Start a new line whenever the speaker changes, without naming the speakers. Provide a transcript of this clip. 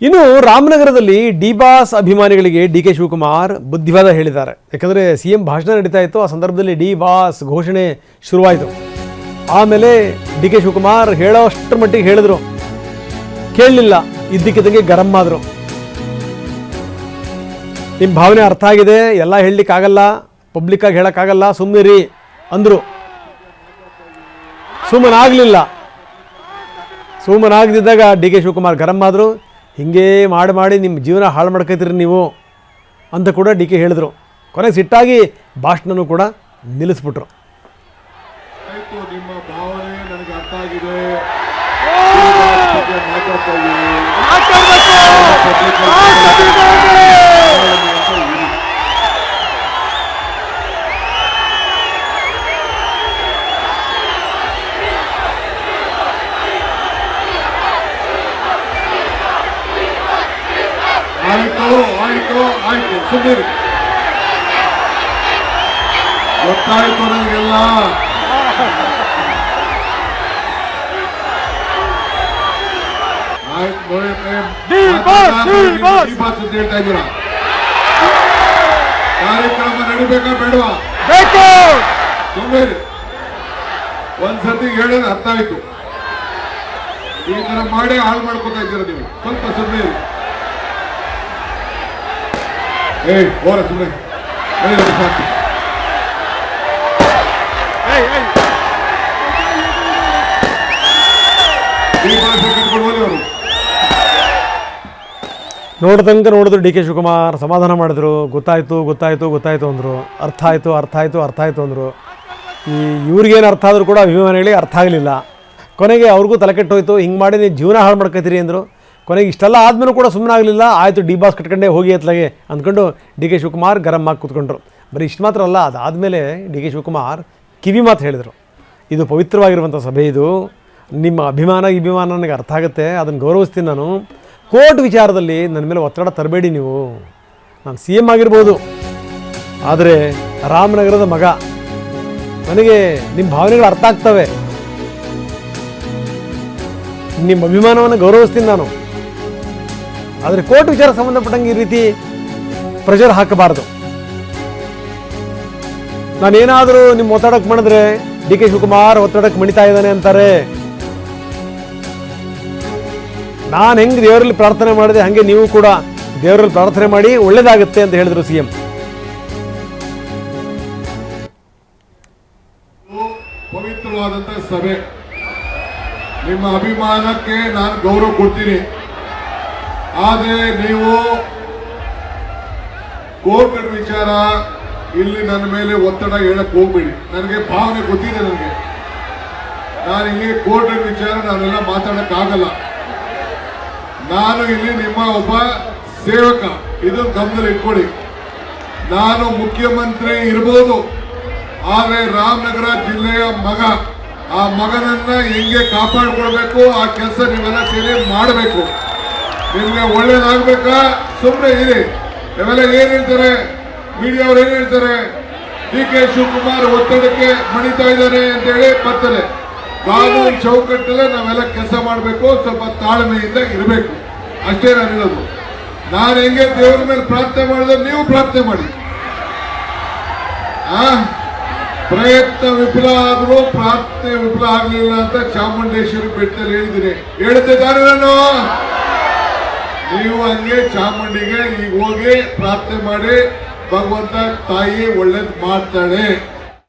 ಇನ್ನು ರಾಮನಗರದಲ್ಲಿ D boss ಅಭಿಮಾನಿಗಳಿಗೆ ಡಿ ಕೆ ಶಿವಕುಮಾರ್ ಬುದ್ಧಿವಾದ ಹೇಳಿದ್ದಾರೆ. ಯಾಕಂದರೆ ಸಿ ಎಂ ಭಾಷಣ ನಡೀತಾ ಇತ್ತು, ಆ ಸಂದರ್ಭದಲ್ಲಿ ಡಿ ಬಾಸ್ ಘೋಷಣೆ ಶುರುವಾಯಿತು. ಆಮೇಲೆ ಡಿ ಕೆ ಶಿವಕುಮಾರ್ ಹೇಳೋಷ್ಟರ ಮಟ್ಟಿಗೆ ಹೇಳಿದ್ರು, ಕೇಳಲಿಲ್ಲ, ಇದ್ದಕ್ಕಿದ್ದಂಗೆ ಗರಂ ಆದರು. ನಿಮ್ಮ ಭಾವನೆ ಅರ್ಥ ಆಗಿದೆ, ಎಲ್ಲ ಹೇಳಲಿಕ್ಕಾಗಲ್ಲ, ಪಬ್ಲಿಕ್ಕಾಗಿ ಹೇಳೋಕ್ಕಾಗಲ್ಲ, ಸುಮ್ಮನಿರಿ ಅಂದರು. ಸುಮ್ಮನಾಗದಿದ್ದಾಗ ಡಿ ಕೆ ಶಿವಕುಮಾರ್ ಗರಂ ಆದರು. ಹಿಂಗೆ ಮಾಡಿ ನಿಮ್ಮ ಜೀವನ ಹಾಳು ಮಾಡ್ಕೊತೀರಿ ನೀವು ಅಂತ ಕೂಡ ಡಿ ಕೆ ಹೇಳಿದ್ರು. ಕೊನೆಗೆ ಸಿಟ್ಟಾಗಿ ಭಾಷಣನೂ ಕೂಡ ನಿಲ್ಲಿಸ್ಬಿಟ್ರು.
ನಿಮ್ಮ ಭಾವನೆ ನನಗೆ ಅರ್ಥ ಆಗಿದೆ, ಆಯ್ತು ಸುಮ್ಮನೆ ಗೊತ್ತಾಯ್ತು ನನಗೆಲ್ಲ. ಹೇಳ್ತಾ ಇದ್ದೀರಾ, ಕಾರ್ಯಕ್ರಮ ನಡಿಬೇಕಾ ಬೇಡವಾ? ಸುಮ್ಮನೆ ಒಂದ್ಸತಿ ಹೇಳಿದ್ರೆ ಅರ್ಥ ಆಯ್ತು. ಈ ತರ ಮಾಡಿ ಹಾಳು ಮಾಡ್ಕೊತಾ ಇದ್ದೀರಾ ನೀವು. ಸ್ವಲ್ಪ ಸುಮ್ಮನೆ ಹೋರ ಸುಮ್ಮನೆ ಸಾಕು.
ನೋಡಿದ್ರು ಡಿ ಕೆ ಶಿವಕುಮಾರ್ ಸಮಾಧಾನ ಮಾಡಿದ್ರು. ಗೊತ್ತಾಯ್ತು ಅಂದರು. ಅರ್ಥ ಆಯಿತು ಅಂದರು. ಇವ್ರಿಗೇನು ಅರ್ಥ ಆದರೂ ಕೂಡ ಅಭಿಮಾನಿಗಳಿಗೆ ಅರ್ಥ ಆಗಲಿಲ್ಲ. ಕೊನೆಗೆ ಅವ್ರಿಗೂ ತಲೆ ಕೆಟ್ಟೋಯ್ತು. ಹಿಂಗೆ ಮಾಡಿ ನೀವು ಜೀವನ ಹಾಳು ಮಾಡ್ಕೊತೀರಿ ಅಂದರು. ಕೊನೆಗೆ ಇಷ್ಟೆಲ್ಲ ಆದಮೇಲೂ ಕೂಡ ಸುಮ್ಮನೆ ಆಗಲಿಲ್ಲ. ಆಯಿತು, ಡಿ ಬಾಸ್ ಕಟ್ಕೊಂಡೇ ಹೋಗಿ ಅತ್ಲಾಗೆ ಅಂದ್ಕೊಂಡು ಡಿ ಕೆ ಶಿವಕುಮಾರ್ ಗರಂ ಆಗಿ ಕೂತ್ಕೊಂಡ್ರು. ಬರೀ ಇಷ್ಟು ಮಾತ್ರ ಅಲ್ಲ, ಅದಾದಮೇಲೆ ಡಿ ಕೆ ಶಿವಕುಮಾರ್ ಕಿವಿ ಮಾತು ಹೇಳಿದರು. ಇದು ಪವಿತ್ರವಾಗಿರುವಂಥ ಸಭೆ, ಇದು ನಿಮ್ಮ ಅಭಿಮಾನ ನನಗೆ ಅರ್ಥ ಆಗುತ್ತೆ, ಅದನ್ನು ಗೌರವಿಸ್ತೀನಿ ನಾನು. ಕೋರ್ಟ್ ವಿಚಾರದಲ್ಲಿ ನನ್ನ ಮೇಲೆ ಒತ್ತಡ ತರಬೇಡಿ ನೀವು. ನಾನು ಸಿ ಎಮ್ ಆಗಿರ್ಬೋದು, ಆದರೆ ರಾಮನಗರದ ಮಗ, ನನಗೆ ನಿಮ್ಮ ಭಾವನೆಗಳು ಅರ್ಥ ಆಗ್ತವೆ, ನಿಮ್ಮ ಅಭಿಮಾನವನ್ನು ಗೌರವಿಸ್ತೀನಿ ನಾನು. ಆದರೆ ಕೋರ್ಟ್ ವಿಚಾರ ಸಂಬಂಧಪಟ್ಟಂಗೆ ಈ ರೀತಿ ಪ್ರೆಷರ್ ಹಾಕಬಾರ್ದು. ನಾನೇನಾದರೂ ನಿಮ್ಮ ಒತ್ತಡಕ್ಕೆ ಮಾಡಿದ್ರೆ ಡಿ ಕೆ ಶಿವಕುಮಾರ್ ಒತ್ತಡಕ್ಕೆ ಮಣಿತಾ ಇದ್ದಾನೆ ಅಂತಾರೆ. ನಾನು ಹೆಂಗೆ ದೇವರಲ್ಲಿ ಪ್ರಾರ್ಥನೆ ಮಾಡಿದೆ ಹಾಗೆ ನೀವು ಕೂಡ ದೇವರಲ್ಲಿ ಪ್ರಾರ್ಥನೆ ಮಾಡಿ, ಒಳ್ಳೇದಾಗುತ್ತೆ ಅಂತ ಹೇಳಿದ್ರು ಸಿ ಎಂ.
ಪವಿತ್ರವಾದಂತ ಸಭೆ, ನಿಮ್ಮ ಅಭಿಮಾನಕ್ಕೆ ನಾನು ಗೌರವ ಕೊಡ್ತೀನಿ. ಆದರೆ ನೀವು ಕೋರ್ಟ್ ವಿಚಾರ ಇಲ್ಲಿ ನನ್ನ ಮೇಲೆ ಒತ್ತಡ ಹೇಳಕ್ ಹೋಗ್ಬೇಡಿ. ನನಗೆ ಭಾವನೆ ಗೊತ್ತಿದೆ, ನಾನು ಇಲ್ಲಿ ಕೋರ್ಟ್ ವಿಚಾರ ನಾನೆಲ್ಲ ಮಾತಾಡಕ್ ಆಗಲ್ಲ. ನಾನು ಇಲ್ಲಿ ನಿಮ್ಮ ಒಬ್ಬ ಸೇವಕ, ಇದು ಗಮನದಲ್ಲಿ ಇಟ್ಕೊಳ್ಳಿ. ನಾನು ಮುಖ್ಯಮಂತ್ರಿ ಇರ್ಬೋದು, ಆದರೆ ರಾಮನಗರ ಜಿಲ್ಲೆಯ ಮಗ, ಆ ಮಗನನ್ನ ಹೆಂಗೆ ಕಾಪಾಡ್ಕೊಳ್ಬೇಕು ಆ ಕೆಲಸ ನೀವೆಲ್ಲ ಸೇರಿ ಮಾಡಬೇಕು. ನಿಮ್ಗೆ ಒಳ್ಳೇದಾಗ್ಬೇಕಾ? ಸುಮ್ಮನೆ ಇರಿ. ಇವೆಲ್ಲ ಏನ್ ಹೇಳ್ತಾರೆ ಮೀಡಿಯಾ ಅವ್ರು, ಏನ್ ಹೇಳ್ತಾರೆ, ಡಿ ಕೆ ಶಿವಕುಮಾರ್ ಒತ್ತಡಕ್ಕೆ ಮಣಿತಾ ಇದ್ದಾರೆ ಅಂತ ಹೇಳಿ ಬರ್ತಾರೆ. ಕಾನೂನು ಚೌಕಟ್ಟಲ್ಲೇ ನಾವೆಲ್ಲ ಕೆಲಸ ಮಾಡಬೇಕು, ಸ್ವಲ್ಪ ತಾಳ್ಮೆಯಿಂದ ಇರಬೇಕು, ಅಷ್ಟೇ ನಾನು ಹೇಳೋದು. ನಾನು ಹೆಂಗೆ ದೇವರ ಮೇಲೆ ಪ್ರಾರ್ಥನೆ ಮಾಡಿದ್ರೆ ನೀವು ಪ್ರಾರ್ಥನೆ ಮಾಡಿ. ಪ್ರಯತ್ನ ವಿಫಲ ಆದ್ರೂ ಪ್ರಾರ್ಥನೆ ವಿಫಲ ಆಗ್ಲಿಲ್ಲ ಅಂತ ಚಾಮುಂಡೇಶ್ವರಿ ಬೆಟ್ಟದಲ್ಲಿ ಹೇಳಿದ್ದೀನಿ. ಹೇಳ್ತಿದ್ದಾರೆ ನಾನು. ನೀವು ಹಂಗೆ ಚಾಮುಂಡಿಗೆ ಈಗ ಹೋಗಿ ಪ್ರಾರ್ಥನೆ ಮಾಡಿ, ಭಗವಂತ ತಾಯಿ ಒಳ್ಳೇದ್ ಮಾಡ್ತಾಳೆ.